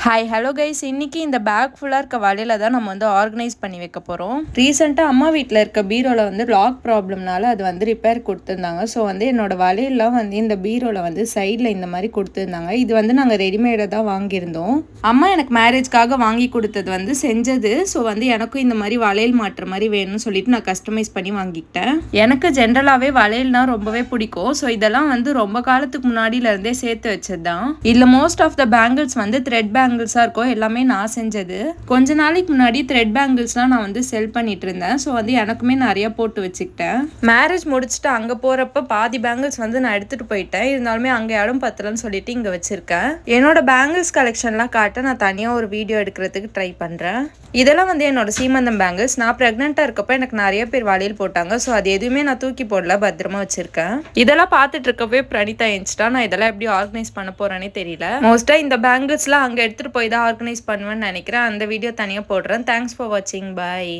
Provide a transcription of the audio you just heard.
Hi hello guys, இன்றைக்கி இந்த back ஃபுல்லாக இருக்க வலையில் தான் நம்ம வந்து ஆர்கனைஸ் பண்ணி வைக்க போகிறோம். ரீசெண்டாக அம்மா வீட்டில் இருக்க பீரோவில் வந்து லாக் ப்ராப்ளம்னால அது வந்து ரிப்பேர் கொடுத்துருந்தாங்க. ஸோ வந்து என்னோடய வலையெல்லாம் வந்து இந்த பீரோவில் வந்து சைடில் இந்த மாதிரி கொடுத்துருந்தாங்க. இது வந்து நாங்கள் ரெடிமேடாக தான் வாங்கியிருந்தோம். அம்மா எனக்கு மேரேஜ்க்காக வாங்கி கொடுத்தது வந்து செஞ்சது. ஸோ வந்து எனக்கும் இந்த மாதிரி வளையல் மாட்டுற மாதிரி வேணும்னு சொல்லிட்டு நான் கஸ்டமைஸ் பண்ணி வாங்கிக்கிட்டேன். எனக்கு ஜென்ரலாகவே வளையல்னால் ரொம்பவே பிடிக்கும். ஸோ இதெல்லாம் வந்து ரொம்ப காலத்துக்கு முன்னாடியிலேருந்தே சேர்த்து வச்சது தான். இதில் மோஸ்ட் ஆஃப் த பேங்கிள்ஸ் வந்து த்ரெட் பேங்கிள்ஸாக இருக்கும். எல்லாமே நான் செஞ்சது. கொஞ்ச நாளைக்கு முன்னாடி த்ரெட் பேங்கிள்ஸ்லாம் நான் வந்து செல் பண்ணிட்டு இருந்தேன். ஸோ வந்து எனக்குமே நிறைய போட்டு வச்சுக்கிட்டேன். மேரேஜ் முடிச்சுட்டு அங்கே போகிறப்ப பாதி பேங்கிள்ஸ் வந்து நான் எடுத்துகிட்டு போயிட்டேன். இருந்தாலுமே அங்கே இடம் பத்தலன்னு சொல்லிட்டு இங்கே வச்சுருக்கேன். என்னோட பேங்கிள்ஸ் கலெக்ஷன்லாம் காட்ட நான் தனியாக ஒரு வீடியோ எடுக்கிறதுக்கு ட்ரை பண்ணுறேன். இதெல்லாம் வந்து என்னோட சீமந்தம் பேங்கிள்ஸ். நான் ப்ரெக்னெண்ட்டாக இருக்கப்போ எனக்கு நிறைய பேர் வளையல் போட்டாங்க. ஸோ அது எதுவுமே நான் தூக்கி போடல, பத்திரமா வச்சுருக்கேன். இதெல்லாம் பார்த்துட்டு இருக்கப்பவே பிரணிதா எஞ்சிட்டா. நான் இதெல்லாம் எப்படி ஆர்கனைஸ் பண்ண போகிறேன்னே தெரியல. மோஸ்ட்டாக இந்த பேங்கிள்ஸ்லாம் அங்கே எடுத்துகிட்டு போய் தான் ஆர்கனைஸ் பண்ணுவேன்னு நினைக்கிறேன். அந்த வீடியோ தனியாக போடுறேன். தேங்க்ஸ் ஃபார் வாட்சிங். பாய்.